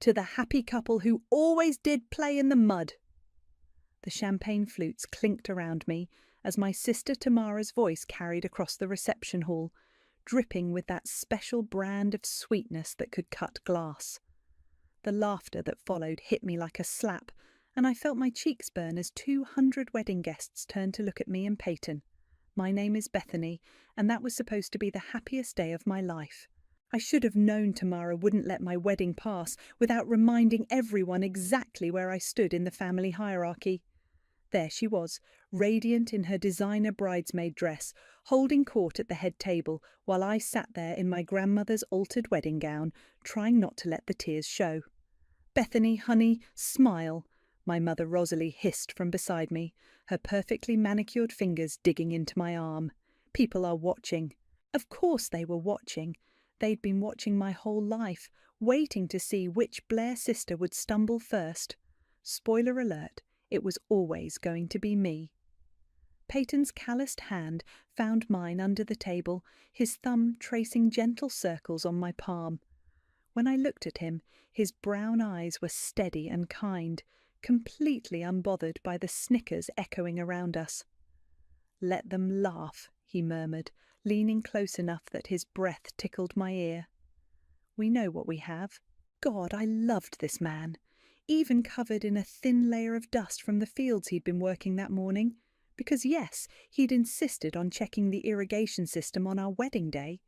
To the happy couple who always did play in the mud. The champagne flutes clinked around me as my sister Tamara's voice carried across the reception hall, dripping with that special brand of sweetness that could cut glass. The laughter that followed hit me like a slap, and I felt my cheeks burn as 200 wedding guests turned to look at me and Peyton. My name is Bethany, and that was supposed to be the happiest day of my life. I should have known Tamara wouldn't let my wedding pass without reminding everyone exactly where I stood in the family hierarchy. There she was, radiant in her designer bridesmaid dress, holding court at the head table, while I sat there in my grandmother's altered wedding gown, trying not to let the tears show. "Bethany, honey, smile," my mother Rosalie hissed from beside me, her perfectly manicured fingers digging into my arm. "People are watching." Of course they were watching. They'd been watching my whole life, waiting to see which Blair sister would stumble first. Spoiler alert, it was always going to be me. Peyton's calloused hand found mine under the table, his thumb tracing gentle circles on my palm. When I looked at him, his brown eyes were steady and kind, completely unbothered by the snickers echoing around us. "Let them laugh," he murmured, leaning close enough that his breath tickled my ear. "We know what we have." God, I loved this man, even covered in a thin layer of dust from the fields he'd been working that morning, because yes, he'd insisted on checking the irrigation system on our wedding day.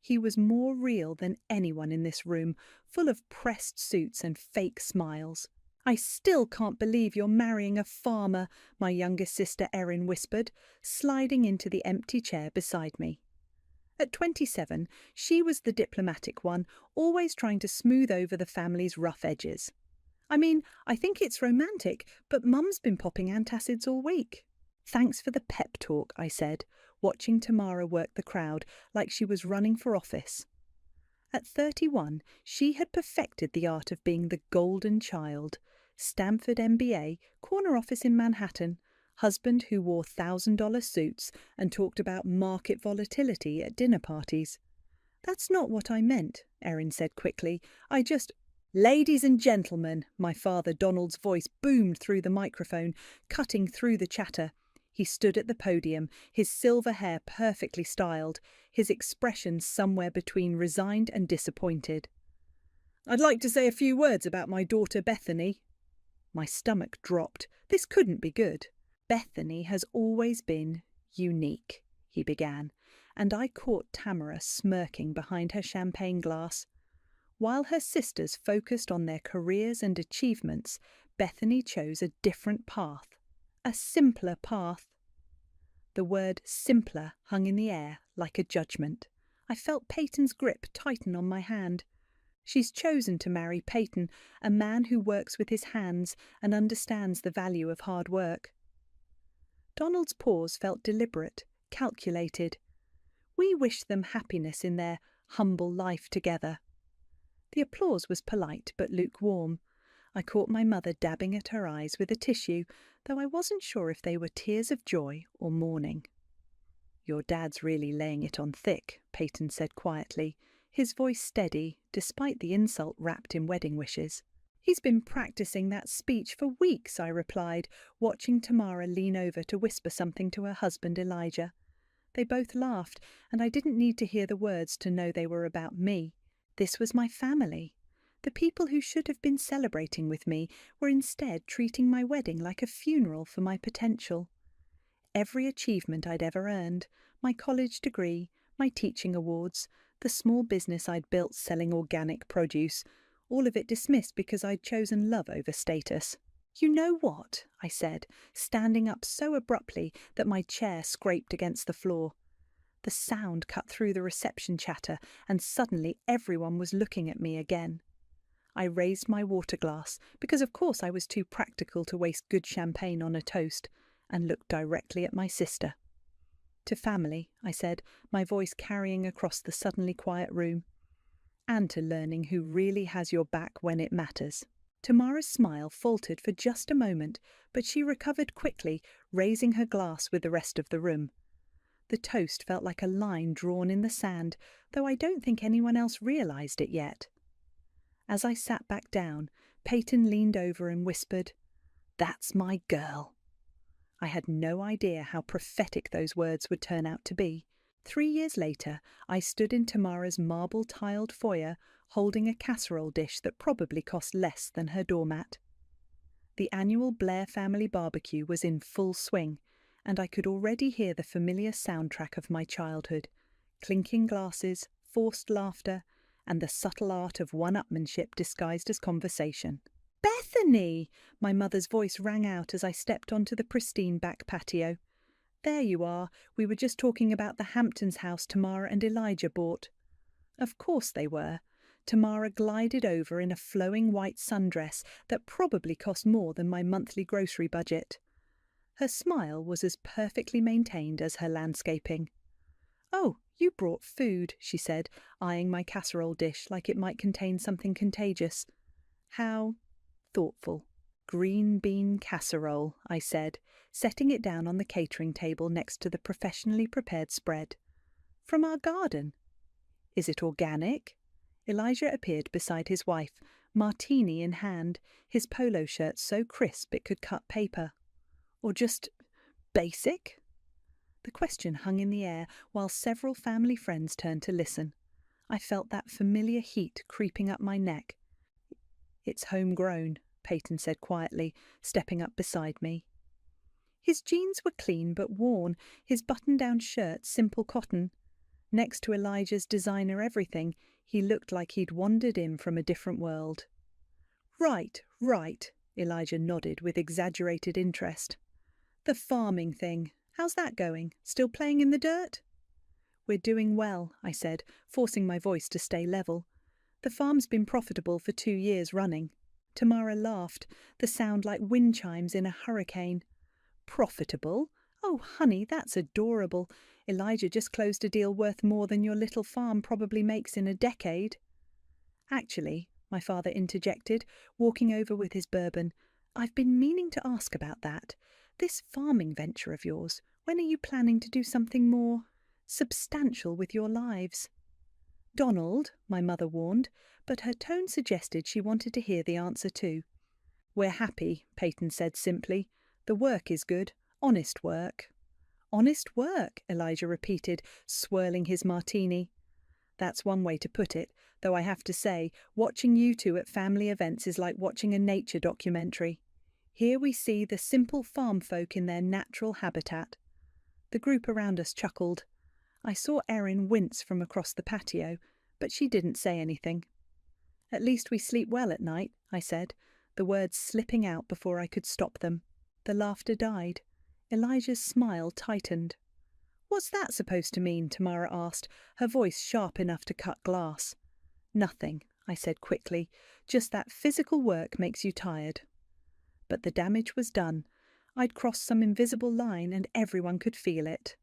He was more real than anyone in this room, full of pressed suits and fake smiles. "I still can't believe you're marrying a farmer," my youngest sister Erin whispered, sliding into the empty chair beside me. At 27, she was the diplomatic one, always trying to smooth over the family's rough edges. "I mean, I think it's romantic, but Mum's been popping antacids all week." "Thanks for the pep talk," I said, watching Tamara work the crowd like she was running for office. At 31, she had perfected the art of being the golden child. Stanford MBA, corner office in Manhattan, husband who wore $1,000 suits and talked about market volatility at dinner parties. "That's not what I meant," Erin said quickly. "I just—" "Ladies and gentlemen," my father Donald's voice boomed through the microphone, cutting through the chatter. He stood at the podium, his silver hair perfectly styled, his expression somewhere between resigned and disappointed. "I'd like to say a few words about my daughter Bethany." My stomach dropped. This couldn't be good. "Bethany has always been unique," he began, and I caught Tamara smirking behind her champagne glass. While her sisters focused on their careers and achievements, Bethany chose a different path. A simpler path. The word simpler hung in the air like a judgment. I felt Peyton's grip tighten on my hand. She's chosen to marry Peyton, a man who works with his hands and understands the value of hard work. Donald's pause felt deliberate, calculated. We wished them happiness in their humble life together. The applause was polite but lukewarm. I caught my mother dabbing at her eyes with a tissue, though I wasn't sure if they were tears of joy or mourning. "Your dad's really laying it on thick," Peyton said quietly, his voice steady, despite the insult wrapped in wedding wishes. "He's been practicing that speech for weeks," I replied, watching Tamara lean over to whisper something to her husband Elijah. They both laughed, and I didn't need to hear the words to know they were about me. This was my family. The people who should have been celebrating with me were instead treating my wedding like a funeral for my potential. Every achievement I'd ever earned, my college degree, my teaching awards, the small business I'd built selling organic produce, all of it dismissed because I'd chosen love over status. "You know what?" I said, standing up so abruptly that my chair scraped against the floor. The sound cut through the reception chatter, and suddenly everyone was looking at me again. I raised my water glass, because of course I was too practical to waste good champagne on a toast, and looked directly at my sister. "To family," I said, my voice carrying across the suddenly quiet room. "And to learning who really has your back when it matters." Tamara's smile faltered for just a moment, but she recovered quickly, raising her glass with the rest of the room. The toast felt like a line drawn in the sand, though I don't think anyone else realized it yet. As I sat back down, Peyton leaned over and whispered, "That's my girl." I had no idea how prophetic those words would turn out to be. 3 years later, I stood in Tamara's marble-tiled foyer holding a casserole dish that probably cost less than her doormat. The annual Blair family barbecue was in full swing, and I could already hear the familiar soundtrack of my childhood: clinking glasses, forced laughter, and the subtle art of one-upmanship disguised as conversation. "Bethany!" My mother's voice rang out as I stepped onto the pristine back patio. "There you are. We were just talking about the Hamptons house Tamara and Elijah bought." Of course they were. Tamara glided over in a flowing white sundress that probably cost more than my monthly grocery budget. Her smile was as perfectly maintained as her landscaping. "Oh, you brought food," she said, eyeing my casserole dish like it might contain something contagious. "How thoughtful." "Green bean casserole," I said, setting it down on the catering table next to the professionally prepared spread. "From our garden." "Is it organic?" Elijah appeared beside his wife, martini in hand, his polo shirt so crisp it could cut paper. "Or just basic?" The question hung in the air while several family friends turned to listen. I felt that familiar heat creeping up my neck. "It's homegrown," Peyton said quietly, stepping up beside me. His jeans were clean but worn, his button-down shirt simple cotton. Next to Elijah's designer everything, he looked like he'd wandered in from a different world. Right, Elijah nodded with exaggerated interest. "The farming thing, how's that going? Still playing in the dirt?" "We're doing well," I said, forcing my voice to stay level. "The farm's been profitable for 2 years running." Tamara laughed, the sound like wind chimes in a hurricane. "Profitable? Oh, honey, that's adorable. Elijah just closed a deal worth more than your little farm probably makes in a decade." "Actually," my father interjected, walking over with his bourbon, "I've been meaning to ask about that. This farming venture of yours, when are you planning to do something more substantial with your lives?" "Donald," my mother warned, but her tone suggested she wanted to hear the answer too. "We're happy," Peyton said simply. "The work is good. Honest work." "Honest work," Elijah repeated, swirling his martini. "That's one way to put it, though I have to say, watching you two at family events is like watching a nature documentary. Here we see the simple farm folk in their natural habitat." The group around us chuckled. I saw Erin wince from across the patio, but she didn't say anything. "At least we sleep well at night," I said, the words slipping out before I could stop them. The laughter died. Elijah's smile tightened. "What's that supposed to mean?" Tamara asked, her voice sharp enough to cut glass. "Nothing," I said quickly. "Just that physical work makes you tired." But the damage was done. I'd crossed some invisible line and everyone could feel it.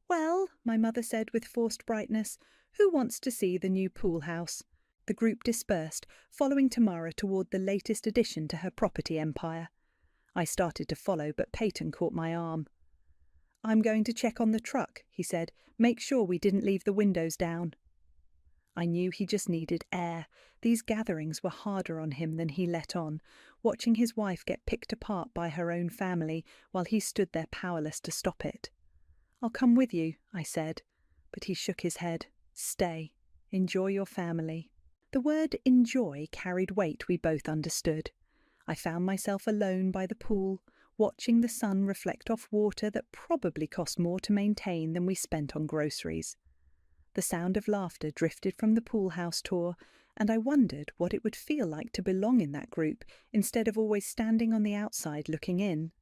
"Well," my mother said with forced brightness, "who wants to see the new pool house?" The group dispersed, following Tamara toward the latest addition to her property empire. I started to follow, but Peyton caught my arm. "I'm going to check on the truck," he said. "Make sure we didn't leave the windows down." I knew he just needed air. These gatherings were harder on him than he let on, watching his wife get picked apart by her own family while he stood there powerless to stop it. "I'll come with you," I said, but he shook his head. "Stay. Enjoy your family." The word enjoy carried weight we both understood. I found myself alone by the pool, watching the sun reflect off water that probably cost more to maintain than we spent on groceries. The sound of laughter drifted from the pool house tour, and I wondered what it would feel like to belong in that group instead of always standing on the outside looking in.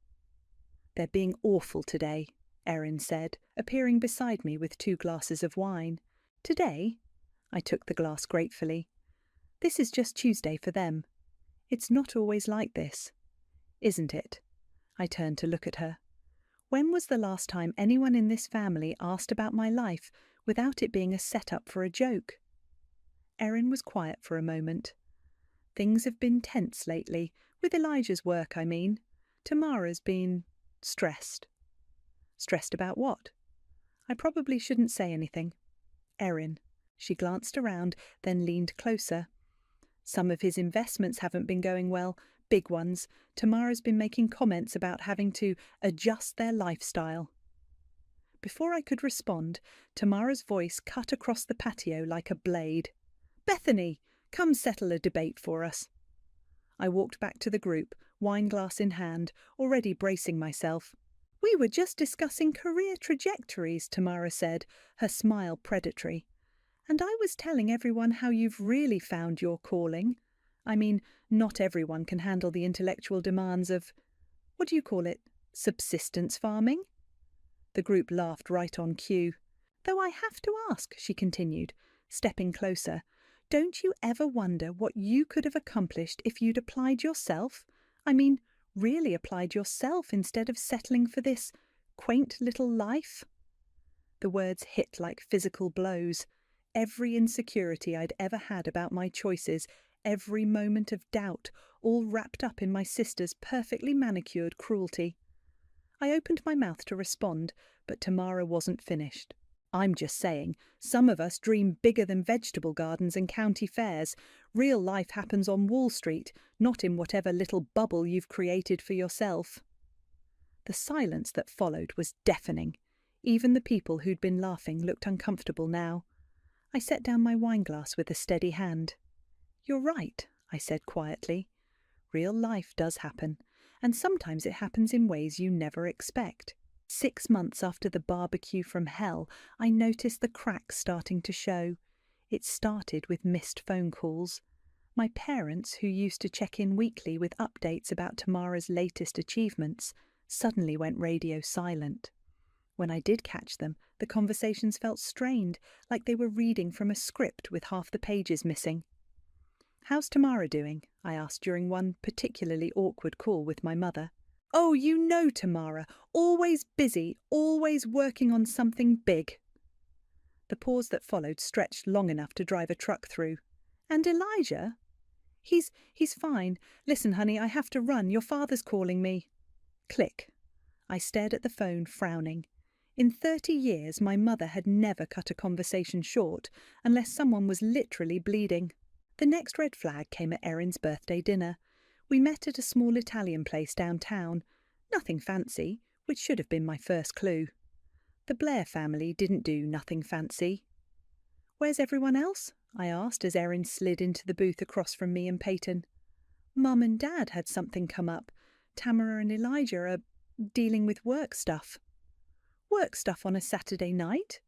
"They're being awful today," Erin said, appearing beside me with 2 glasses of wine. "Today?" I took the glass gratefully. "This is just Tuesday for them. It's not always like this." "Isn't it?" I turned to look at her. "When was the last time anyone in this family asked about my life without it being a setup for a joke?" Erin was quiet for a moment. "Things have been tense lately, with Elijah's work, I mean. Tamara's been stressed." "Stressed about what?" "I probably shouldn't say anything." "Erin." She glanced around, then leaned closer. Some of his investments haven't been going well, big ones. Tamara's been making comments about having to adjust their lifestyle. Before I could respond, Tamara's voice cut across the patio like a blade. "Bethany, come settle a debate for us." I walked back to the group, wineglass in hand, already bracing myself. "We were just discussing career trajectories," Tamara said, her smile predatory. "And I was telling everyone how you've really found your calling. I mean, not everyone can handle the intellectual demands of, what do you call it, subsistence farming?" The group laughed right on cue. "Though I have to ask," she continued, stepping closer, "don't you ever wonder what you could have accomplished if you'd applied yourself? I mean, really applied yourself instead of settling for this quaint little life?" The words hit like physical blows. Every insecurity I'd ever had about my choices, every moment of doubt, all wrapped up in my sister's perfectly manicured cruelty. I opened my mouth to respond, but Tamara wasn't finished. "I'm just saying, some of us dream bigger than vegetable gardens and county fairs. Real life happens on Wall Street, not in whatever little bubble you've created for yourself." The silence that followed was deafening. Even the people who'd been laughing looked uncomfortable now. I set down my wineglass with a steady hand. "You're right," I said quietly. "Real life does happen, and sometimes it happens in ways you never expect." 6 months after the barbecue from hell, I noticed the cracks starting to show. It started with missed phone calls. My parents, who used to check in weekly with updates about Tamara's latest achievements, suddenly went radio silent. When I did catch them, the conversations felt strained, like they were reading from a script with half the pages missing. "How's Tamara doing?" I asked during one particularly awkward call with my mother. "Oh, you know Tamara, always busy, always working on something big." The pause that followed stretched long enough to drive a truck through. "And Elijah?" He's fine. Listen, honey, I have to run. Your father's calling me." Click. I stared at the phone, frowning. In 30 years, my mother had never cut a conversation short, unless someone was literally bleeding. The next red flag came at Erin's birthday dinner. We met at a small Italian place downtown. Nothing fancy, which should have been my first clue. The Blair family didn't do nothing fancy. "Where's everyone else?" I asked as Erin slid into the booth across from me and Peyton. "Mum and Dad had something come up. Tamara and Elijah are dealing with work stuff." "Work stuff on a Saturday night?"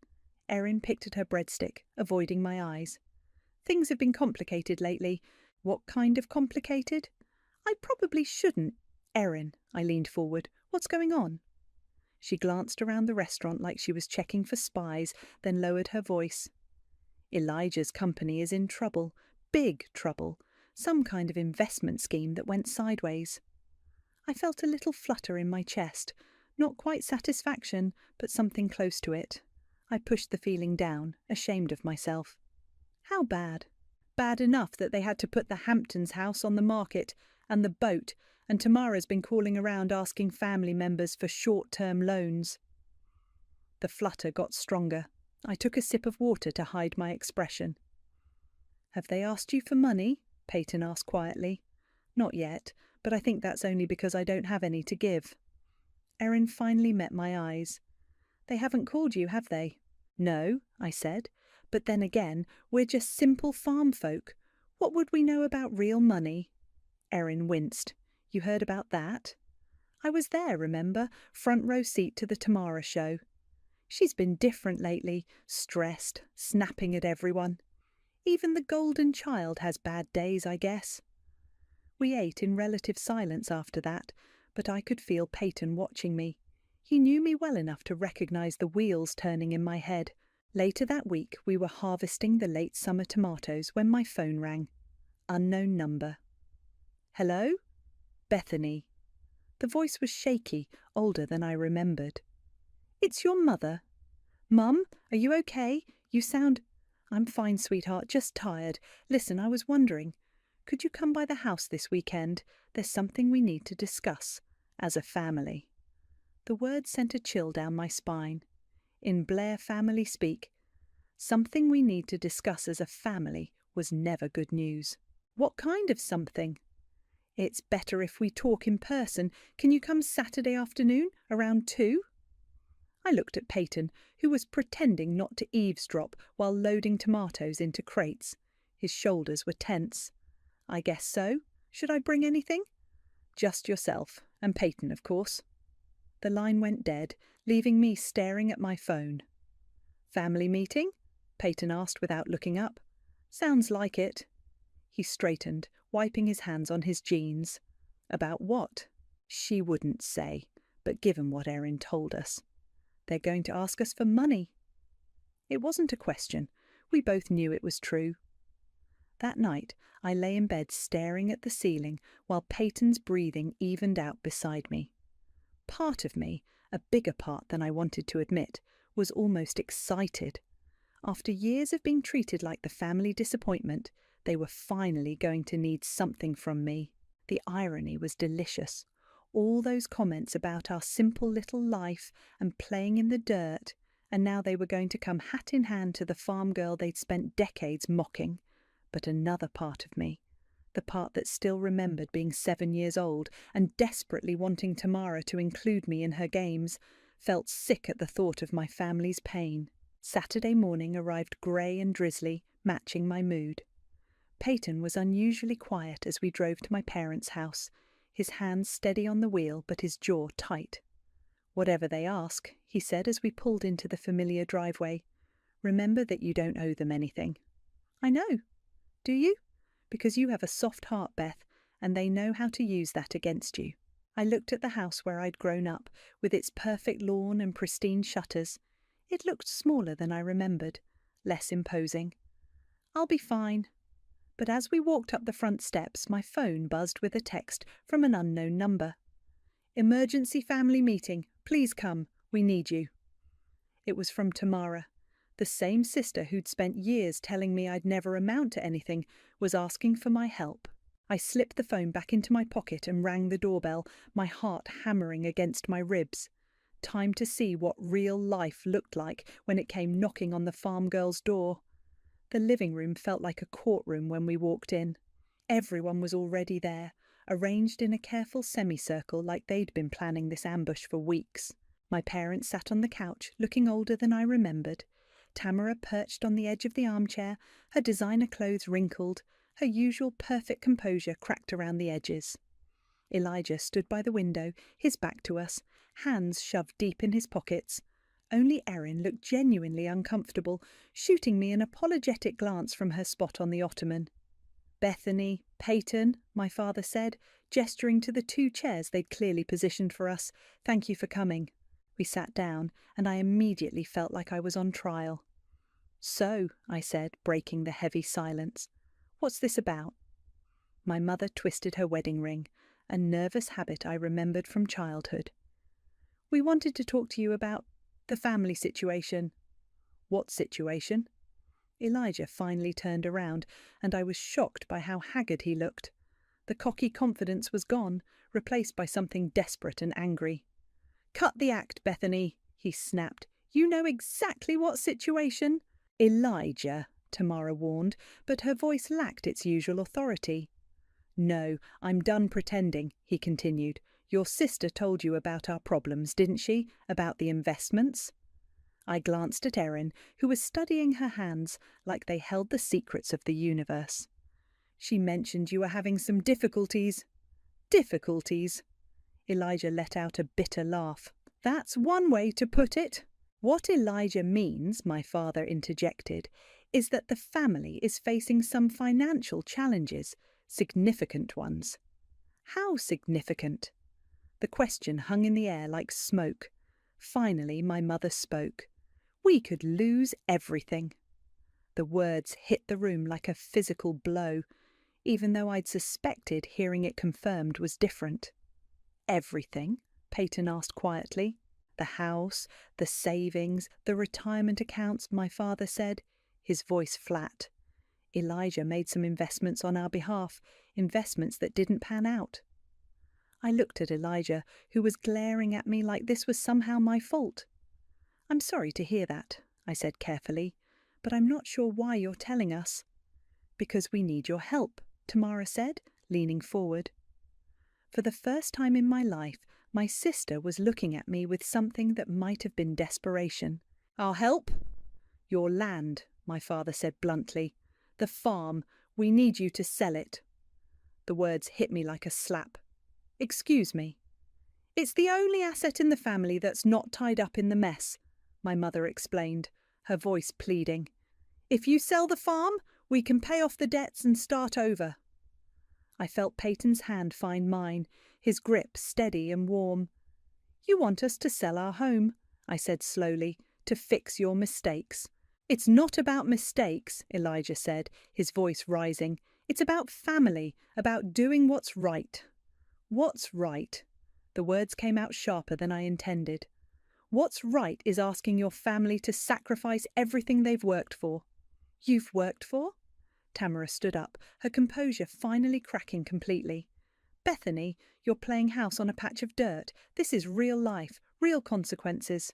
Erin picked at her breadstick, avoiding my eyes. "Things have been complicated lately." "What kind of complicated?" "I probably shouldn't." "Erin," I leaned forward, "what's going on?" She glanced around the restaurant like she was checking for spies, then lowered her voice. "Elijah's company is in trouble. Big trouble. Some kind of investment scheme that went sideways." I felt a little flutter in my chest. Not quite satisfaction, but something close to it. I pushed the feeling down, ashamed of myself. "How bad?" "Bad enough that they had to put the Hamptons house on the market, and the boat, and Tamara's been calling around asking family members for short-term loans." The flutter got stronger. I took a sip of water to hide my expression. "Have they asked you for money?" Peyton asked quietly. "Not yet, but I think that's only because I don't have any to give." Erin finally met my eyes. "They haven't called you, have they?" "No," I said. "But then again, we're just simple farm folk. What would we know about real money?" Erin winced. "You heard about that?" "I was there, remember? Front row seat to the Tamara show." "She's been different lately, stressed, snapping at everyone. Even the golden child has bad days, I guess." We ate in relative silence after that, but I could feel Peyton watching me. He knew me well enough to recognize the wheels turning in my head. Later that week, we were harvesting the late summer tomatoes when my phone rang. Unknown number. "Hello?" "Bethany." The voice was shaky, older than I remembered. "It's your mother." "Mum, are you okay? You sound—" "I'm fine, sweetheart, just tired. Listen, I was wondering, could you come by the house this weekend? There's something we need to discuss, as a family." The words sent a chill down my spine. In Blair family speak, something we need to discuss as a family was never good news. What kind of something? It's better if we talk in person. Can you come Saturday afternoon, around 2? I looked at Peyton, who was pretending not to eavesdrop while loading tomatoes into crates. His shoulders were tense. I guess so. Should I bring anything? Just yourself, and Peyton, of course. The line went dead, leaving me staring at my phone. Family meeting? Peyton asked without looking up. Sounds like it. He straightened, wiping his hands on his jeans. About what? She wouldn't say, but given what Erin told us. They're going to ask us for money. It wasn't a question. We both knew it was true. That night, I lay in bed staring at the ceiling while Peyton's breathing evened out beside me. Part of me, a bigger part than I wanted to admit, was almost excited. After years of being treated like the family disappointment, they were finally going to need something from me. The irony was delicious. All those comments about our simple little life and playing in the dirt, and now they were going to come hat in hand to the farm girl they'd spent decades mocking. But another part of me, the part that still remembered being 7 years old and desperately wanting Tamara to include me in her games, felt sick at the thought of my family's pain. Saturday morning arrived grey and drizzly, matching my mood. Peyton was unusually quiet as we drove to my parents' house, his hands steady on the wheel but his jaw tight. Whatever they ask, he said as we pulled into the familiar driveway, remember that you don't owe them anything. I know. Do you? Because you have a soft heart, Beth, and they know how to use that against you. I looked at the house where I'd grown up, with its perfect lawn and pristine shutters. It looked smaller than I remembered, less imposing. I'll be fine. But as we walked up the front steps, my phone buzzed with a text from an unknown number. Emergency family meeting. Please come. We need you. It was from Tamara. The same sister who'd spent years telling me I'd never amount to anything was asking for my help. I slipped the phone back into my pocket and rang the doorbell, my heart hammering against my ribs. Time to see what real life looked like when it came knocking on the farm girl's door. The living room felt like a courtroom when we walked in. Everyone was already there, arranged in a careful semicircle like they'd been planning this ambush for weeks. My parents sat on the couch, looking older than I remembered. Tamara perched on the edge of the armchair, her designer clothes wrinkled, her usual perfect composure cracked around the edges. Elijah stood by the window, his back to us, hands shoved deep in his pockets. Only Erin looked genuinely uncomfortable, shooting me an apologetic glance from her spot on the ottoman. Bethany, Peyton, my father said, gesturing to the 2 chairs they'd clearly positioned for us. Thank you for coming. We sat down, and I immediately felt like I was on trial. So, I said, breaking the heavy silence, what's this about? My mother twisted her wedding ring, a nervous habit I remembered from childhood. We wanted to talk to you about the family situation. What situation? Elijah finally turned around, and I was shocked by how haggard he looked. The cocky confidence was gone, replaced by something desperate and angry. Cut the act, Bethany, he snapped. You know exactly what situation. Elijah, Tamara warned, but her voice lacked its usual authority. No, I'm done pretending, he continued. Your sister told you about our problems, didn't she? About the investments? I glanced at Erin, who was studying her hands like they held the secrets of the universe. She mentioned you were having some difficulties. Difficulties? Elijah let out a bitter laugh. That's one way to put it. What Elijah means, my father interjected, is that the family is facing some financial challenges, significant ones. How significant? The question hung in the air like smoke. Finally, my mother spoke. We could lose everything. The words hit the room like a physical blow, even though I'd suspected hearing it confirmed was different. Everything? Peyton asked quietly. The house, the savings, the retirement accounts, my father said, his voice flat. Elijah made some investments on our behalf, investments that didn't pan out. I looked at Elijah, who was glaring at me like this was somehow my fault. I'm sorry to hear that, I said carefully, but I'm not sure why you're telling us. Because we need your help, Tamara said, leaning forward. For the first time in my life, my sister was looking at me with something that might have been desperation. "I'll help." "Your land," my father said bluntly. "The farm. We need you to sell it." The words hit me like a slap. "Excuse me." "It's the only asset in the family that's not tied up in the mess," my mother explained, her voice pleading. "If you sell the farm, we can pay off the debts and start over." I felt Peyton's hand find mine, his grip steady and warm. "You want us to sell our home," I said slowly, "to fix your mistakes." "It's not about mistakes," Elijah said, his voice rising. "It's about family, about doing what's right." What's right? The words came out sharper than I intended. What's right is asking your family to sacrifice everything they've worked for. "You've worked for?" Tamara stood up, her composure finally cracking completely. "Bethany, you're playing house on a patch of dirt. This is real life, real consequences."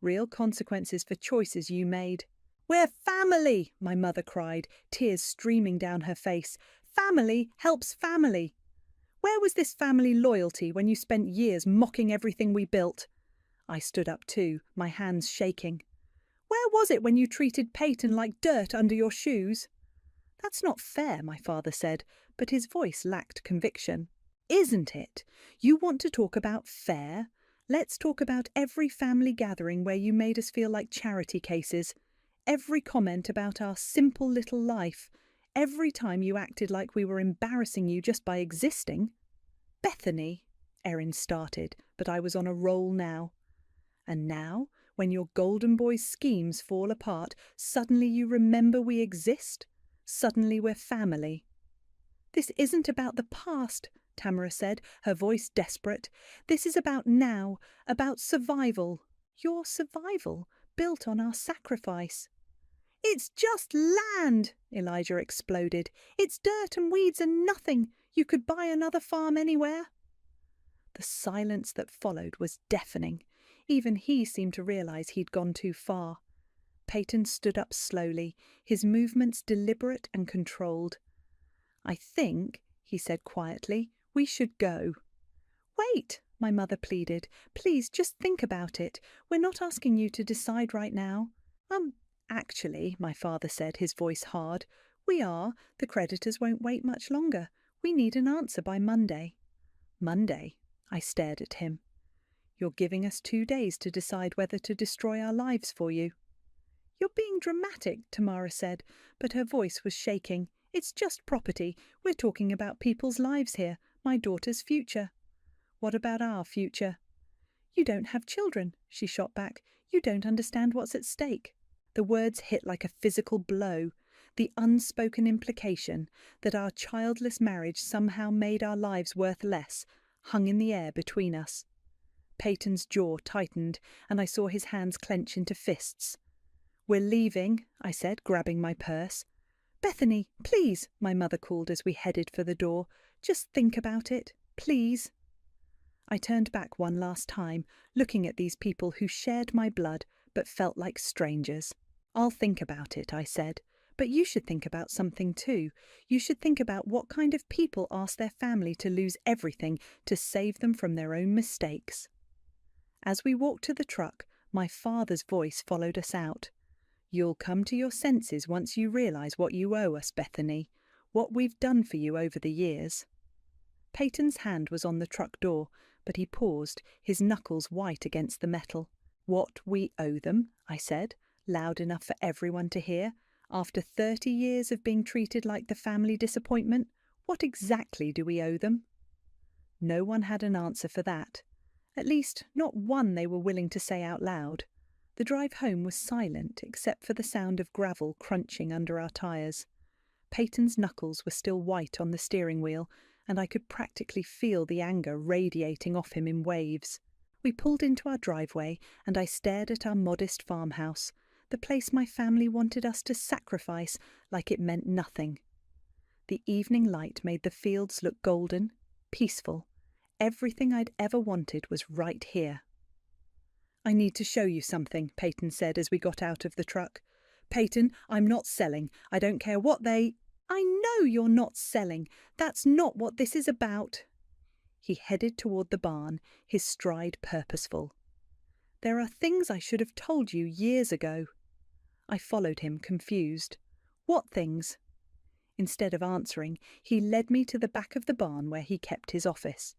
"Real consequences for choices you made." "We're family!" my mother cried, tears streaming down her face. "Family helps family." "Where was this family loyalty when you spent years mocking everything we built?" I stood up too, my hands shaking. "Where was it when you treated Peyton like dirt under your shoes?" "That's not fair," my father said, but his voice lacked conviction. "Isn't it? You want to talk about fair? Let's talk about every family gathering where you made us feel like charity cases. Every comment about our simple little life. Every time you acted like we were embarrassing you just by existing." "Bethany," Erin started, but I was on a roll now. "And now, when your golden boy's schemes fall apart, suddenly you remember we exist? Suddenly we're family." "This isn't about the past," Tamara said, her voice desperate. "This is about now, about survival. Your survival, built on our sacrifice." "It's just land!" Elijah exploded. "It's dirt and weeds and nothing. You could buy another farm anywhere." The silence that followed was deafening. Even he seemed to realize he'd gone too far. Peyton stood up slowly, his movements deliberate and controlled. "I think," he said quietly, "we should go." "Wait," my mother pleaded. "Please, just think about it. We're not asking you to decide right now." Actually," my father said, his voice hard, "we are. The creditors won't wait much longer. We need an answer by Monday." "Monday?" I stared at him. "You're giving us 2 days to decide whether to destroy our lives for you." "You're being dramatic," Tamara said, but her voice was shaking. "It's just property. We're talking about people's lives here, my daughter's future." "What about our future?" "You don't have children," she shot back. "You don't understand what's at stake." The words hit like a physical blow, the unspoken implication that our childless marriage somehow made our lives worth less, hung in the air between us. Peyton's jaw tightened, and I saw his hands clench into fists. "We're leaving," I said, grabbing my purse. "Bethany, please," my mother called as we headed for the door. "Just think about it, please." I turned back one last time, looking at these people who shared my blood but felt like strangers. "I'll think about it," I said. "But you should think about something too. You should think about what kind of people ask their family to lose everything to save them from their own mistakes." As we walked to the truck, my father's voice followed us out. "You'll come to your senses once you realise what you owe us, Bethany, what we've done for you over the years." Peyton's hand was on the truck door, but he paused, his knuckles white against the metal. "What we owe them," I said, loud enough for everyone to hear. "After 30 years of being treated like the family disappointment, what exactly do we owe them?" No one had an answer for that. At least, not one they were willing to say out loud. The drive home was silent, except for the sound of gravel crunching under our tyres. Peyton's knuckles were still white on the steering wheel, and I could practically feel the anger radiating off him in waves. We pulled into our driveway, and I stared at our modest farmhouse, the place my family wanted us to sacrifice like it meant nothing. The evening light made the fields look golden, peaceful. Everything I'd ever wanted was right here. "I need to show you something," Peyton said as we got out of the truck. "Peyton, I'm not selling. I don't care what they—" I know you're not selling. That's not what this is about. He headed toward the barn, his stride purposeful. There are things I should have told you years ago. I followed him, confused. What things? Instead of answering, he led me to the back of the barn where he kept his office.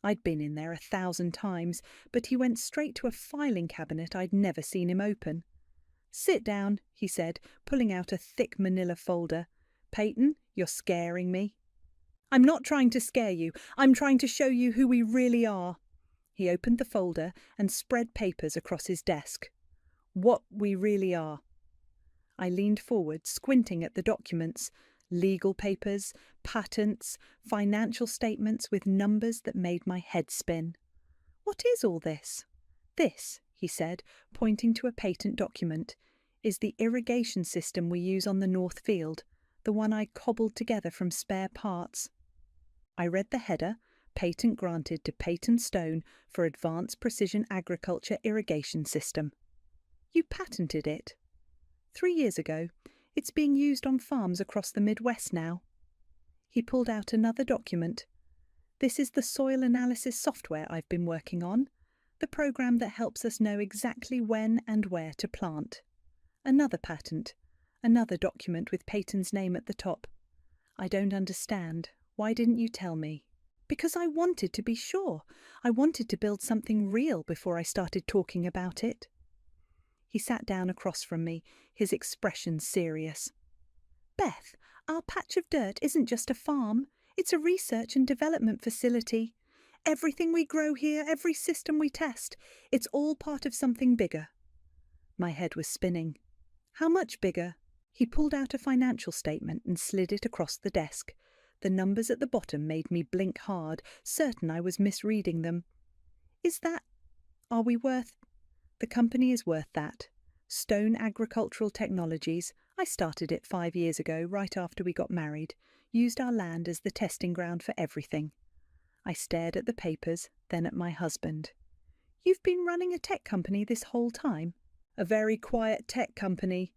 I'd been in there 1,000 times, but he went straight to a filing cabinet I'd never seen him open. "Sit down," he said, pulling out a thick manila folder. "Peyton, you're scaring me." "I'm not trying to scare you. I'm trying to show you who we really are." He opened the folder and spread papers across his desk. "What we really are." I leaned forward, squinting at the documents. Legal papers, patents, financial statements with numbers that made my head spin. "What is all this?" "This," he said, pointing to a patent document, "is the irrigation system we use on the North Field, the one I cobbled together from spare parts." I read the header, "Patent granted to Peyton Stone for Advanced Precision Agriculture Irrigation System." "You patented it?" 3 years ago. It's being used on farms across the Midwest now." He pulled out another document. "This is the soil analysis software I've been working on, the program that helps us know exactly when and where to plant." Another patent, another document with Peyton's name at the top. "I don't understand. Why didn't you tell me?" "Because I wanted to be sure. I wanted to build something real before I started talking about it." He sat down across from me, his expression serious. "Beth, our patch of dirt isn't just a farm. It's a research and development facility. Everything we grow here, every system we test, it's all part of something bigger." My head was spinning. "How much bigger?" He pulled out a financial statement and slid it across the desk. The numbers at the bottom made me blink hard, certain I was misreading them. Are we worth? The company is worth that. Stone Agricultural Technologies. I started it 5 years ago, right after we got married. Used our land as the testing ground for everything. I stared at the papers, then at my husband. "You've been running a tech company this whole time?" "A very quiet tech company.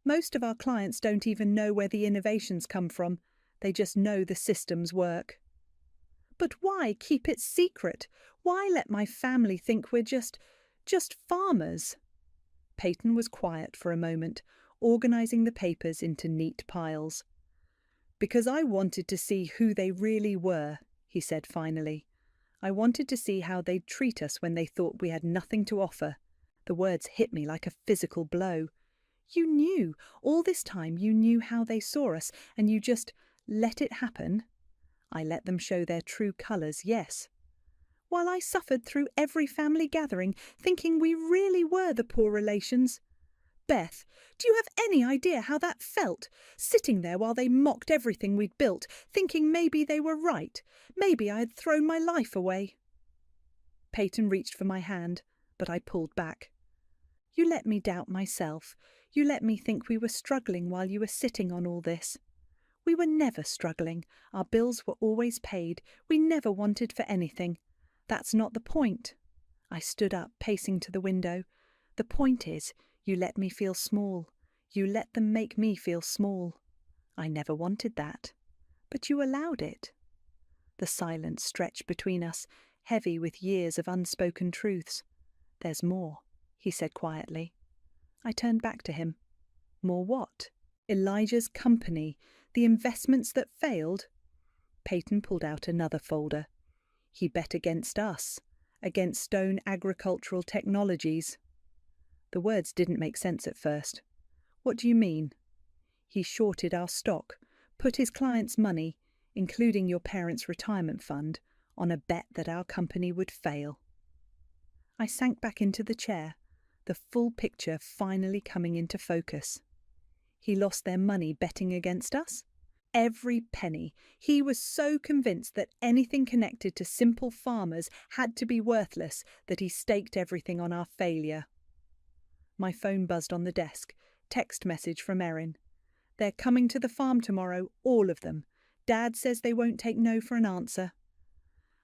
Most of our clients don't even know where the innovations come from. They just know the systems work." "But why keep it secret? Why let my family think we're just farmers?" Peyton was quiet for a moment, organizing the papers into neat piles. "Because I wanted to see who they really were," he said finally. "I wanted to see how they'd treat us when they thought we had nothing to offer." The words hit me like a physical blow. "You knew, all this time you knew how they saw us, and you just let it happen?" "I let them show their true colours, yes." "While I suffered through every family gathering, thinking we really were the poor relations." "Beth, do you have any idea how that felt? Sitting there while they mocked everything we'd built, thinking maybe they were right. Maybe I had thrown my life away." Peyton reached for my hand, but I pulled back. "You let me doubt myself. You let me think we were struggling while you were sitting on all this." "We were never struggling. Our bills were always paid. We never wanted for anything. That's not the point." I stood up, pacing to the window. "The point is, you let me feel small. You let them make me feel small. I never wanted that. But you allowed it." The silence stretched between us, heavy with years of unspoken truths. "There's more," he said quietly. I turned back to him. "More what?" "Elijah's company. The investments that failed." Peyton pulled out another folder. "He bet against us, against Stone Agricultural Technologies." The words didn't make sense at first. "What do you mean?" "He shorted our stock, put his clients' money, including your parents' retirement fund, on a bet that our company would fail." I sank back into the chair, the full picture finally coming into focus. He lost their money betting against us? Every penny. He was so convinced that anything connected to simple farmers had to be worthless that he staked everything on our failure. My phone buzzed on the desk. Text message from Erin. "They're coming to the farm tomorrow, all of them. Dad says they won't take no for an answer."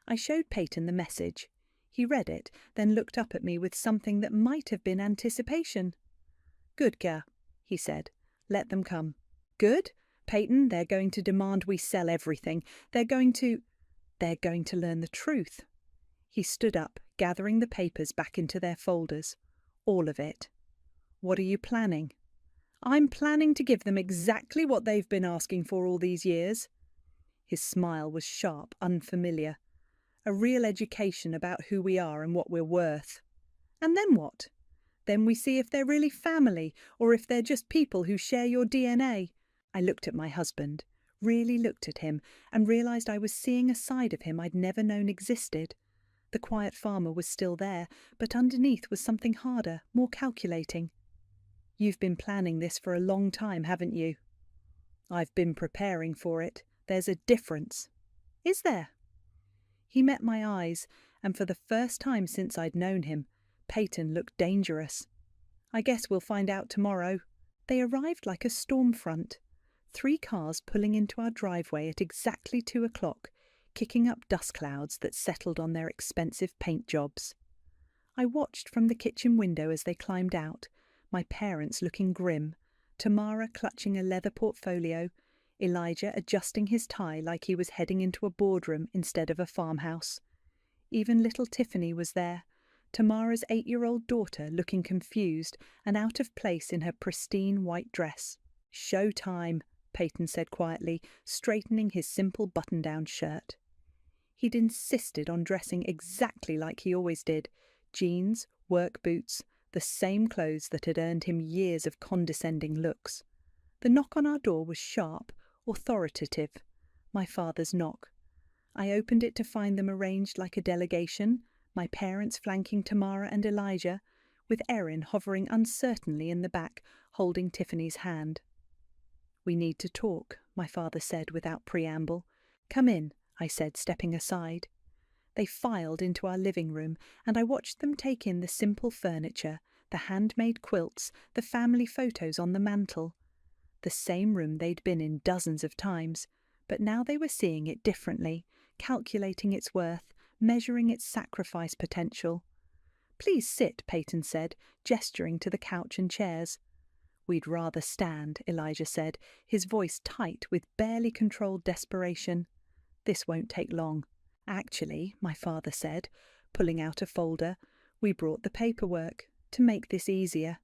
I showed Peyton the message. He read it, then looked up at me with something that might have been anticipation. "Good, girl," he said. "Let them come." "Good? Peyton, they're going to demand we sell everything. They're going to learn the truth. He stood up, gathering the papers back into their folders. All of it. What are you planning? I'm planning to give them exactly what they've been asking for all these years. His smile was sharp, unfamiliar. A real education about who we are and what we're worth. And then what? Then we see if they're really family, or if they're just people who share your DNA. I looked at my husband, really looked at him, and realised I was seeing a side of him I'd never known existed. The quiet farmer was still there, but underneath was something harder, more calculating. You've been planning this for a long time, haven't you? I've been preparing for it. There's a difference. Is there? He met my eyes, and for the first time since I'd known him, Peyton looked dangerous. I guess we'll find out tomorrow. They arrived like a storm front. 3 cars pulling into our driveway at exactly 2 o'clock, kicking up dust clouds that settled on their expensive paint jobs. I watched from the kitchen window as they climbed out, my parents looking grim, Tamara clutching a leather portfolio, Elijah adjusting his tie like he was heading into a boardroom instead of a farmhouse. Even little Tiffany was there, Tamara's 8-year-old daughter looking confused and out of place in her pristine white dress. "Show time," Peyton said quietly, straightening his simple button-down shirt. He'd insisted on dressing exactly like he always did, jeans, work boots, the same clothes that had earned him years of condescending looks. The knock on our door was sharp, authoritative, my father's knock. I opened it to find them arranged like a delegation, my parents flanking Tamara and Elijah, with Erin hovering uncertainly in the back, holding Tiffany's hand. "We need to talk," my father said without preamble. "Come in," I said, stepping aside. They filed into our living room, and I watched them take in the simple furniture, the handmade quilts, the family photos on the mantel. The same room they'd been in dozens of times, but now they were seeing it differently, calculating its worth, measuring its sacrifice potential. "Please sit," Peyton said, gesturing to the couch and chairs. "We'd rather stand," Elijah said, his voice tight with barely controlled desperation. "This won't take long." "Actually," my father said, pulling out a folder, "we brought the paperwork to make this easier."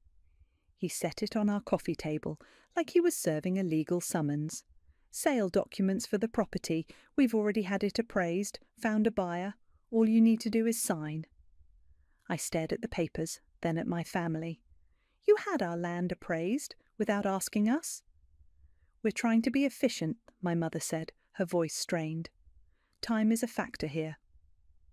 He set it on our coffee table, like he was serving a legal summons. "Sale documents for the property. We've already had it appraised, found a buyer. All you need to do is sign." I stared at the papers, then at my family. "You had our land appraised, without asking us?" "We're trying to be efficient," my mother said, her voice strained. "Time is a factor here."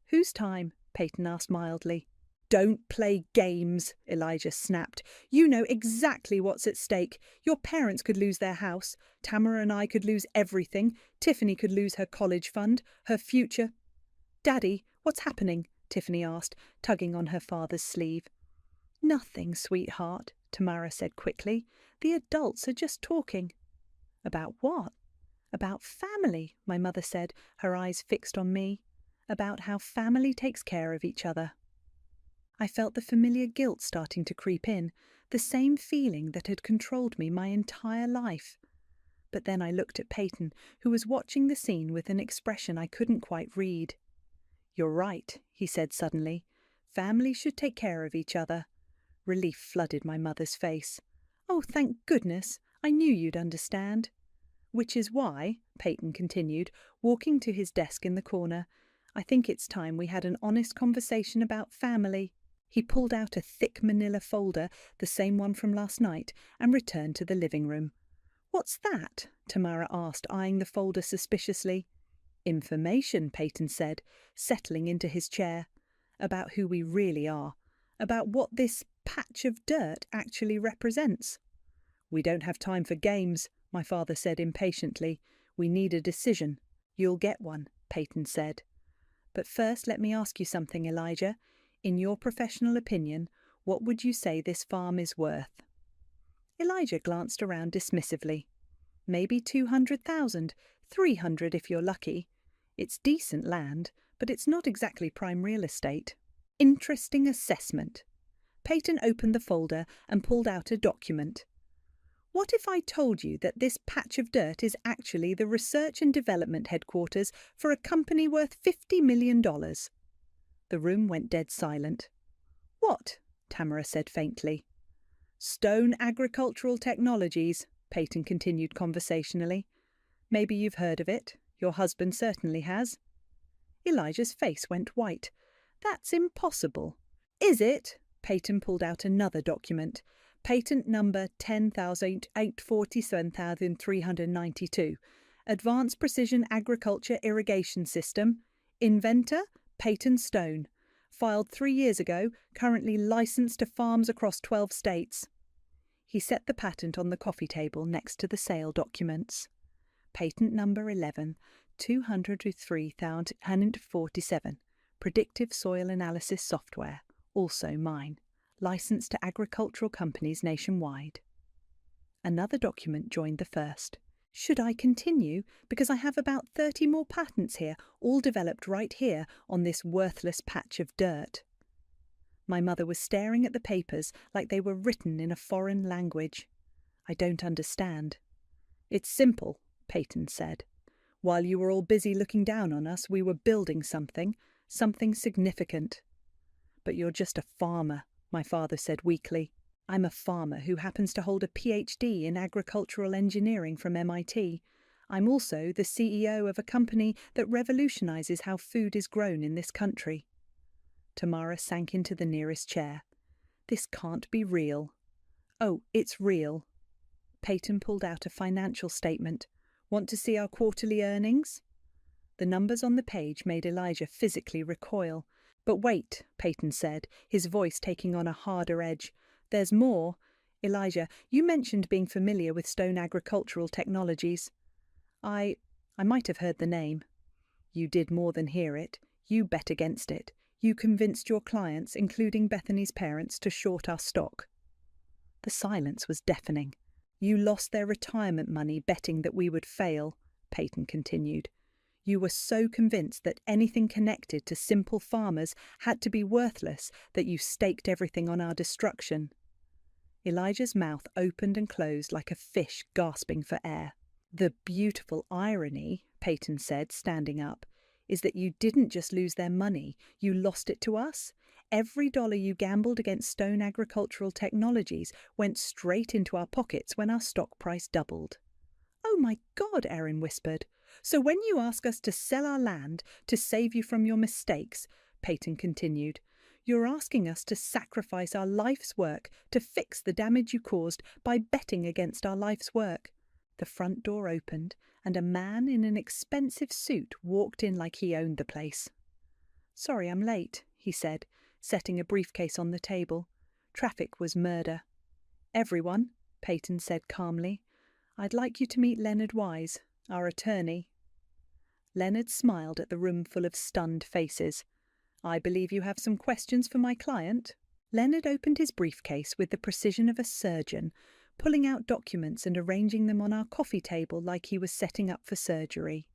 "Whose time?" Peyton asked mildly. "Don't play games," Elijah snapped. "You know exactly what's at stake. Your parents could lose their house. Tamara and I could lose everything. Tiffany could lose her college fund, her future." "Daddy, what's happening?" Tiffany asked, tugging on her father's sleeve. "Nothing, sweetheart," Tamara said quickly. "The adults are just talking." "About what?" "About family," my mother said, her eyes fixed on me. "About how family takes care of each other." I felt the familiar guilt starting to creep in, the same feeling that had controlled me my entire life. But then I looked at Peyton, who was watching the scene with an expression I couldn't quite read. "You're right," he said suddenly. "Families should take care of each other." Relief flooded my mother's face. "Oh, thank goodness! I knew you'd understand." "Which is why," Peyton continued, walking to his desk in the corner, "I think it's time we had an honest conversation about family." He pulled out a thick manila folder, the same one from last night, and returned to the living room. "What's that?" Tamara asked, eyeing the folder suspiciously. "Information," Peyton said, settling into his chair. "About who we really are. About what this patch of dirt actually represents." "We don't have time for games," my father said impatiently. "We need a decision." "You'll get one," Peyton said. "But first let me ask you something, Elijah. In your professional opinion, what would you say this farm is worth?" Elijah glanced around dismissively. "Maybe 200,000, 300 if you're lucky. It's decent land, but it's not exactly prime real estate." "Interesting assessment." Peyton opened the folder and pulled out a document. What if I told you that this patch of dirt is actually the research and development headquarters for a company worth $50 million? The room went dead silent. What? Tamara said faintly. Stone Agricultural Technologies, Peyton continued conversationally. Maybe you've heard of it. Your husband certainly has. Elijah's face went white. That's impossible. Is it? Peyton pulled out another document. Patent number 10,847,392. Advanced Precision Agriculture Irrigation System. Inventor, Peyton Stone. Filed 3 years ago, currently licensed to farms across 12 states. He set the patent on the coffee table next to the sale documents. Patent number 11, 203,047. Predictive Soil Analysis Software, also mine. Licensed to agricultural companies nationwide. Another document joined the first. Should I continue? Because I have about 30 more patents here, all developed right here on this worthless patch of dirt. My mother was staring at the papers like they were written in a foreign language. I don't understand. It's simple, Peyton said. While you were all busy looking down on us, we were building something significant. But you're just a farmer, my father said weakly. I'm a farmer who happens to hold a PhD in agricultural engineering from MIT. I'm also the CEO of a company that revolutionizes how food is grown in this country. Tamara sank into the nearest chair. This can't be real. Oh, it's real. Peyton pulled out a financial statement. Want to see our quarterly earnings? The numbers on the page made Elijah physically recoil. But wait, Peyton said, his voice taking on a harder edge. There's more. Elijah, you mentioned being familiar with Stone Agricultural Technologies. I might have heard the name. You did more than hear it. You bet against it. You convinced your clients, including Bethany's parents, to short our stock. The silence was deafening. You lost their retirement money betting that we would fail, Peyton continued. You were so convinced that anything connected to simple farmers had to be worthless that you staked everything on our destruction. Elijah's mouth opened and closed like a fish gasping for air. The beautiful irony, Peyton said, standing up, is that you didn't just lose their money, you lost it to us. Every dollar you gambled against Stone Agricultural Technologies went straight into our pockets when our stock price doubled. Oh my God, Erin whispered. So when you ask us to sell our land to save you from your mistakes, Peyton continued, you're asking us to sacrifice our life's work to fix the damage you caused by betting against our life's work. The front door opened, and a man in an expensive suit walked in like he owned the place. Sorry I'm late, he said, setting a briefcase on the table. Traffic was murder. Everyone, Peyton said calmly, I'd like you to meet Leonard Wise, our attorney. Leonard smiled at the room full of stunned faces. I believe you have some questions for my client. Leonard opened his briefcase with the precision of a surgeon, pulling out documents and arranging them on our coffee table like he was setting up for surgery.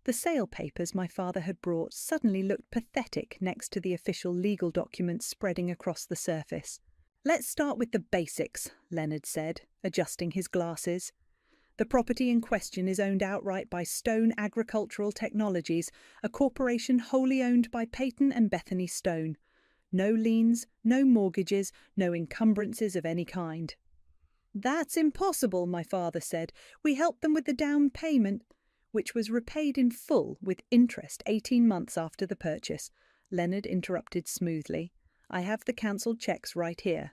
The sale papers my father had brought suddenly looked pathetic next to the official legal documents spreading across the surface. Let's start with the basics, Leonard said, adjusting his glasses. The property in question is owned outright by Stone Agricultural Technologies, a corporation wholly owned by Peyton and Bethany Stone. No liens, no mortgages, no encumbrances of any kind. That's impossible, my father said. We helped them with the down payment, which was repaid in full with interest 18 months after the purchase. Leonard interrupted smoothly. I have the cancelled cheques right here.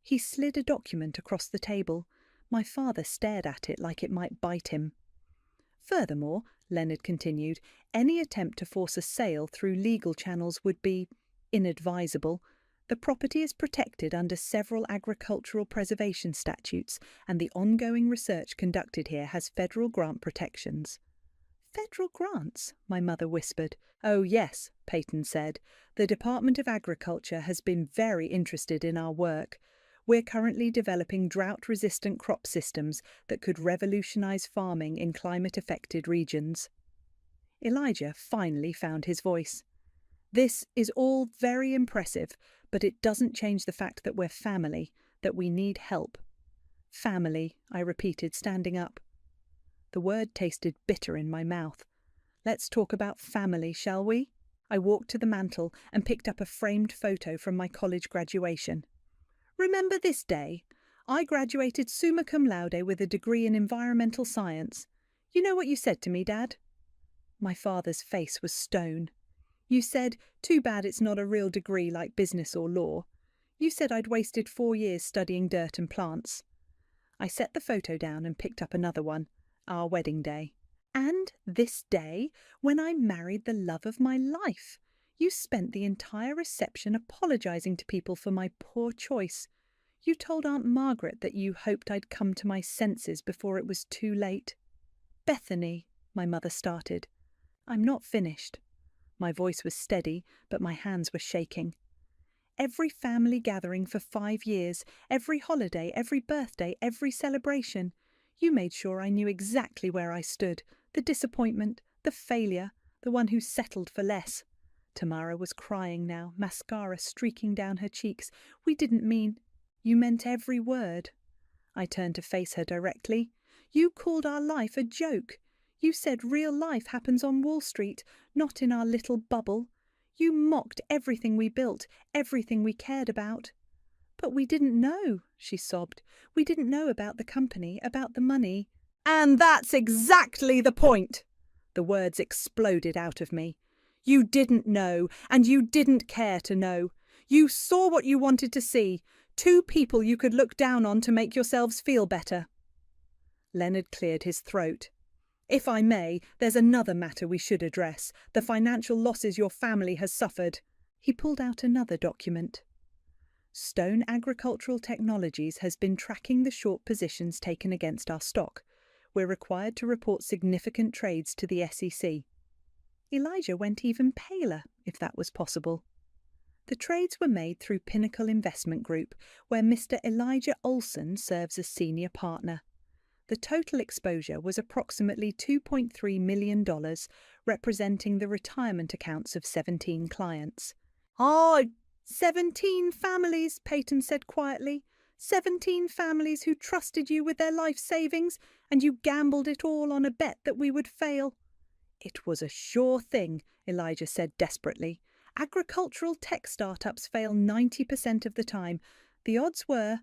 He slid a document across the table. My father stared at it like it might bite him. Furthermore, Leonard continued, any attempt to force a sale through legal channels would be inadvisable. The property is protected under several agricultural preservation statutes, and the ongoing research conducted here has federal grant protections. Federal grants? My mother whispered. Oh yes, Peyton said. The Department of Agriculture has been very interested in our work. We're currently developing drought-resistant crop systems that could revolutionize farming in climate-affected regions. Elijah finally found his voice. This is all very impressive, but it doesn't change the fact that we're family, that we need help. Family, I repeated, standing up. The word tasted bitter in my mouth. Let's talk about family, shall we? I walked to the mantel and picked up a framed photo from my college graduation. Remember this day? I graduated summa cum laude with a degree in environmental science. You know what you said to me, Dad? My father's face was stone. You said, too bad it's not a real degree like business or law. You said I'd wasted 4 years studying dirt and plants. I set the photo down and picked up another one, our wedding day. And this day, when I married the love of my life, you spent the entire reception apologising to people for my poor choice. You told Aunt Margaret that you hoped I'd come to my senses before it was too late. Bethany, my mother started. I'm not finished. My voice was steady, but my hands were shaking. Every family gathering for 5 years, every holiday, every birthday, every celebration, you made sure I knew exactly where I stood, the disappointment, the failure, the one who settled for less. Tamara was crying now, mascara streaking down her cheeks. We didn't mean... You meant every word. I turned to face her directly. You called our life a joke. You said real life happens on Wall Street, not in our little bubble. You mocked everything we built, everything we cared about. But we didn't know, she sobbed. We didn't know about the company, about the money. And that's exactly the point! The words exploded out of me. You didn't know, and you didn't care to know. You saw what you wanted to see. 2 people you could look down on to make yourselves feel better. Leonard cleared his throat. If I may, there's another matter we should address, the financial losses your family has suffered. He pulled out another document. Stone Agricultural Technologies has been tracking the short positions taken against our stock. We're required to report significant trades to the SEC. Elijah went even paler, if that was possible. The trades were made through Pinnacle Investment Group, where Mr. Elijah Olson serves as senior partner. The total exposure was approximately $2.3 million, representing the retirement accounts of 17 clients. 17 families, Peyton said quietly. 17 families who trusted you with their life savings, and you gambled it all on a bet that we would fail. It was a sure thing, Elijah said desperately. Agricultural tech startups fail 90% of the time. The odds were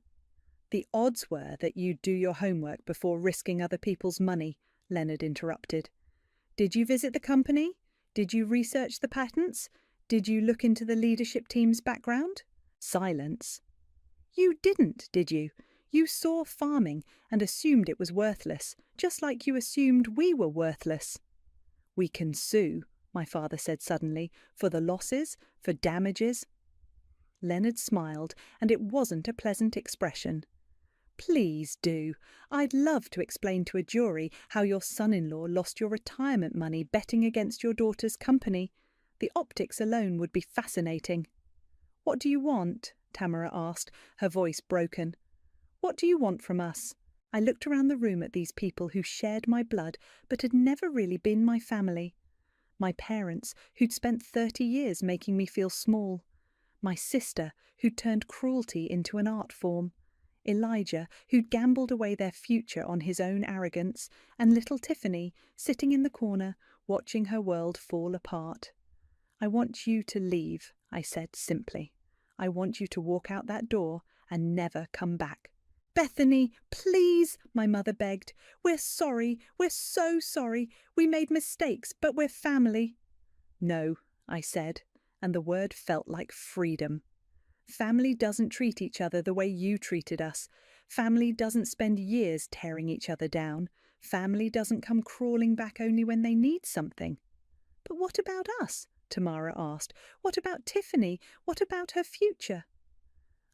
that you'd do your homework before risking other people's money, Leonard interrupted. Did you visit the company? Did you research the patents? Did you look into the leadership team's background? Silence. You didn't, did you? You saw farming and assumed it was worthless, just like you assumed we were worthless. We can sue, my father said suddenly, for the losses, for damages. Leonard smiled, and it wasn't a pleasant expression. Please do. I'd love to explain to a jury how your son-in-law lost your retirement money betting against your daughter's company. The optics alone would be fascinating. What do you want? Tamara asked, her voice broken. What do you want from us? I looked around the room at these people who shared my blood but had never really been my family. My parents, who'd spent 30 years making me feel small. My sister, who'd turned cruelty into an art form. Elijah, who'd gambled away their future on his own arrogance, and little Tiffany, sitting in the corner, watching her world fall apart. I want you to leave, I said simply. I want you to walk out that door and never come back. Bethany, please, my mother begged. We're sorry. We're so sorry. We made mistakes, but we're family. No, I said, and the word felt like freedom. Family doesn't treat each other the way you treated us. Family doesn't spend years tearing each other down. Family doesn't come crawling back only when they need something. But what about us? Tamara asked. What about Tiffany? What about her future?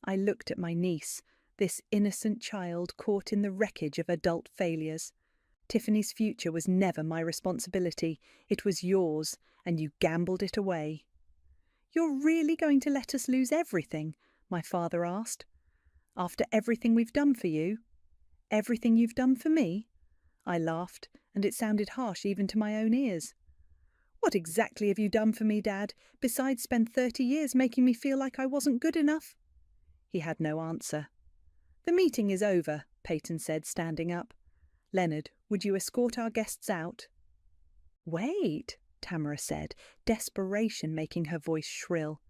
I looked at my niece, this innocent child caught in the wreckage of adult failures. Tiffany's future was never my responsibility. It was yours, and you gambled it away. You're really going to let us lose everything? My father asked. After everything we've done for you? Everything you've done for me? I laughed, and it sounded harsh even to my own ears. What exactly have you done for me, Dad, besides spend 30 years making me feel like I wasn't good enough? He had no answer. The meeting is over, Peyton said, standing up. Leonard, would you escort our guests out? Wait, Tamara said, desperation making her voice shrill.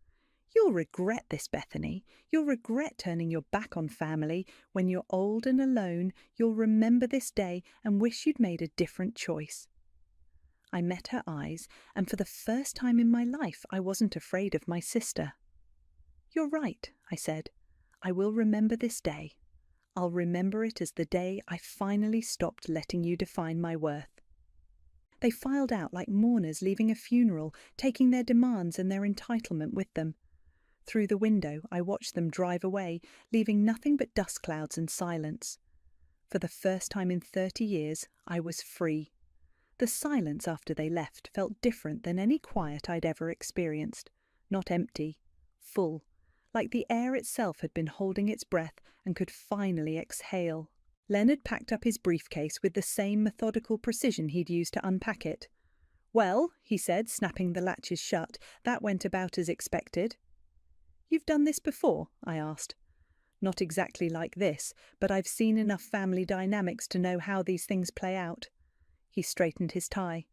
You'll regret this, Bethany. You'll regret turning your back on family. When you're old and alone, you'll remember this day and wish you'd made a different choice. I met her eyes, and for the first time in my life, I wasn't afraid of my sister. You're right, I said. I will remember this day. I'll remember it as the day I finally stopped letting you define my worth. They filed out like mourners leaving a funeral, taking their demands and their entitlement with them. Through the window, I watched them drive away, leaving nothing but dust clouds and silence. For the first time in 30 years, I was free. The silence after they left felt different than any quiet I'd ever experienced. Not empty, full, like the air itself had been holding its breath and could finally exhale. Leonard packed up his briefcase with the same methodical precision he'd used to unpack it. Well, he said, snapping the latches shut, that went about as expected. You've done this before? I asked. Not exactly like this, but I've seen enough family dynamics to know how these things play out. He straightened his tie.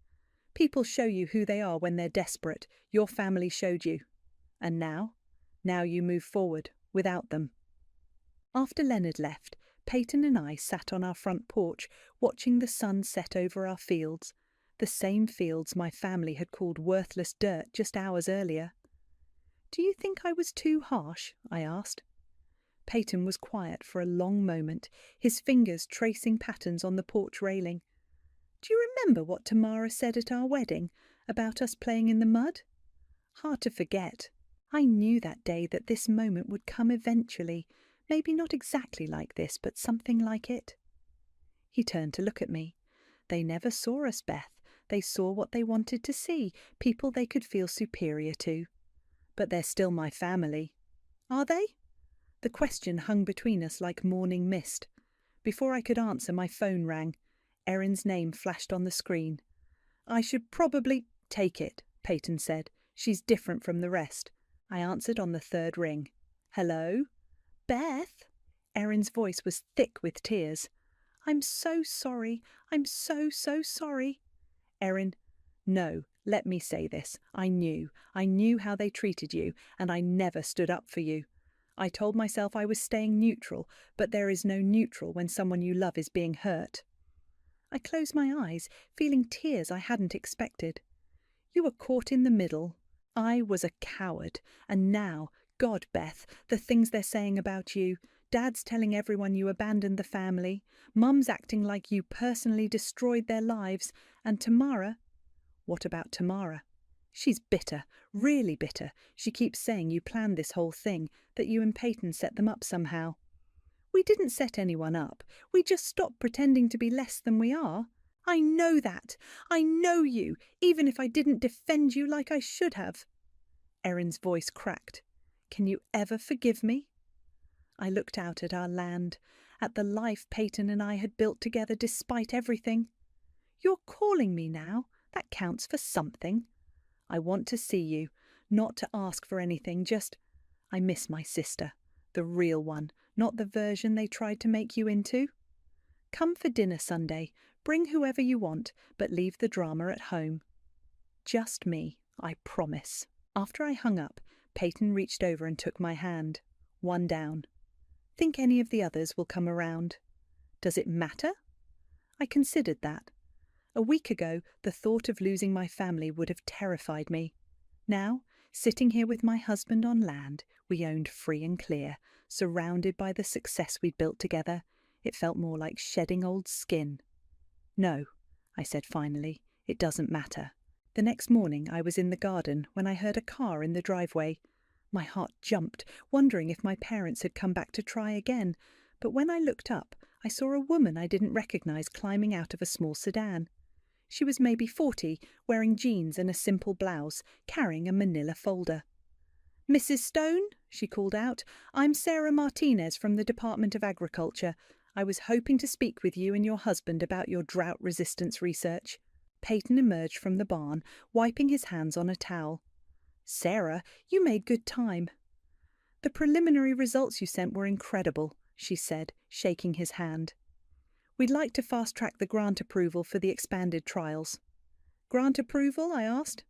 People show you who they are when they're desperate. Your family showed you. And now? Now you move forward, without them. After Leonard left, Peyton and I sat on our front porch, watching the sun set over our fields, the same fields my family had called worthless dirt just hours earlier. Do you think I was too harsh? I asked. Peyton was quiet for a long moment, his fingers tracing patterns on the porch railing. Do you remember what Tamara said at our wedding, about us playing in the mud? Hard to forget. I knew that day that this moment would come eventually, maybe not exactly like this, but something like it. He turned to look at me. They never saw us, Beth. They saw what they wanted to see, people they could feel superior to. But they're still my family. Are they? The question hung between us like morning mist. Before I could answer, my phone rang. Erin's name flashed on the screen. I should probably take it, Peyton said. She's different from the rest. I answered on the third ring. Hello? Beth? Erin's voice was thick with tears. I'm so sorry. I'm so sorry. Erin, no, let me say this. I knew how they treated you, and I never stood up for you. I told myself I was staying neutral, but there is no neutral when someone you love is being hurt. I closed my eyes, feeling tears I hadn't expected. You were caught in the middle. I was a coward, and now, God, Beth, the things they're saying about you. Dad's telling everyone you abandoned the family. Mum's acting like you personally destroyed their lives. And Tamara? What about Tamara? She's bitter, really bitter. She keeps saying you planned this whole thing, that you and Peyton set them up somehow. We didn't set anyone up. We just stopped pretending to be less than we are. I know that. I know you, even if I didn't defend you like I should have. Erin's voice cracked. Can you ever forgive me? I looked out at our land, at the life Peyton and I had built together despite everything. You're calling me now. That counts for something. I want to see you, not to ask for anything, just... I miss my sister, the real one, not the version they tried to make you into. Come for dinner Sunday. Bring whoever you want, but leave the drama at home. Just me, I promise. After I hung up, Peyton reached over and took my hand. One down. Think any of the others will come around? Does it matter? I considered that. A week ago, the thought of losing my family would have terrified me. Now, sitting here with my husband on land we owned free and clear, surrounded by the success we'd built together, it felt more like shedding old skin. No, I said finally, it doesn't matter. The next morning I was in the garden when I heard a car in the driveway. My heart jumped, wondering if my parents had come back to try again, but when I looked up, I saw a woman I didn't recognise climbing out of a small sedan. She was maybe 40, wearing jeans and a simple blouse, carrying a manila folder. Mrs. Stone, she called out, I'm Sarah Martinez from the Department of Agriculture. I was hoping to speak with you and your husband about your drought resistance research. Peyton emerged from the barn, wiping his hands on a towel. Sarah, you made good time. The preliminary results you sent were incredible, she said, shaking his hand. We'd like to fast-track the grant approval for the expanded trials. Grant approval? I asked.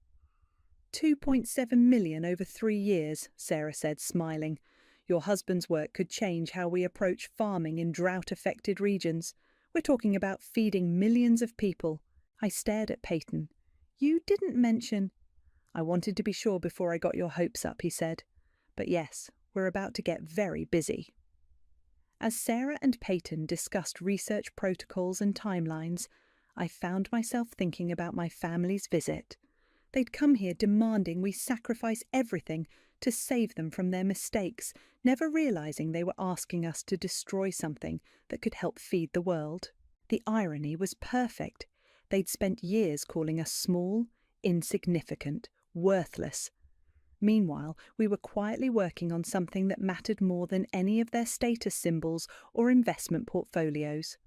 2.7 million over 3 years, Sarah said, smiling. Your husband's work could change how we approach farming in drought-affected regions. We're talking about feeding millions of people. I stared at Peyton. You didn't mention... I wanted to be sure before I got your hopes up, he said. But yes, we're about to get very busy. As Sarah and Peyton discussed research protocols and timelines, I found myself thinking about my family's visit. They'd come here demanding we sacrifice everything to save them from their mistakes, never realizing they were asking us to destroy something that could help feed the world. The irony was perfect. They'd spent years calling us small, insignificant, worthless. Meanwhile, we were quietly working on something that mattered more than any of their status symbols or investment portfolios.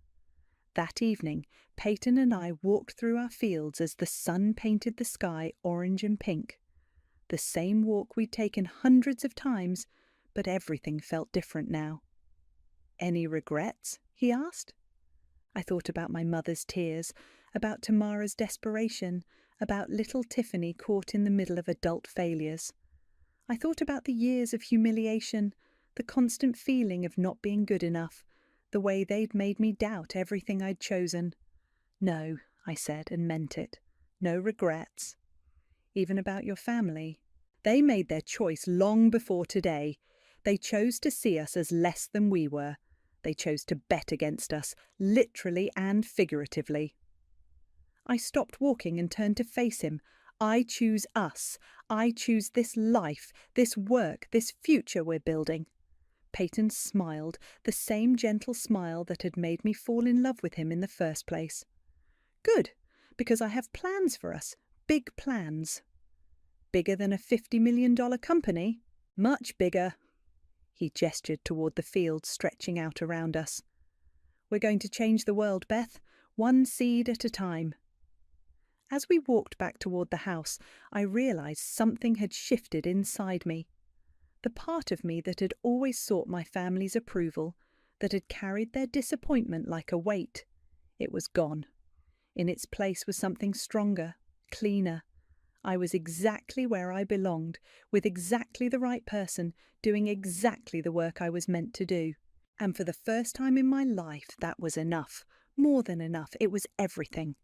That evening, Peyton and I walked through our fields as the sun painted the sky orange and pink. The same walk we'd taken hundreds of times, but everything felt different now. Any regrets? He asked. I thought about my mother's tears, about Tamara's desperation, about little Tiffany caught in the middle of adult failures. I thought about the years of humiliation, the constant feeling of not being good enough, the way they'd made me doubt everything I'd chosen. No, I said, and meant it. No regrets. Even about your family. They made their choice long before today. They chose to see us as less than we were. They chose to bet against us, literally and figuratively. I stopped walking and turned to face him. I choose us. I choose this life, this work, this future we're building. Peyton smiled, the same gentle smile that had made me fall in love with him in the first place. Good, because I have plans for us, big plans. Bigger than a $50 million company? Much bigger. He gestured toward the field stretching out around us. We're going to change the world, Beth, one seed at a time. As we walked back toward the house, I realized something had shifted inside me. The part of me that had always sought my family's approval, that had carried their disappointment like a weight, it was gone. In its place was something stronger, cleaner. I was exactly where I belonged, with exactly the right person, doing exactly the work I was meant to do. And for the first time in my life, that was enough. More than enough. It was everything.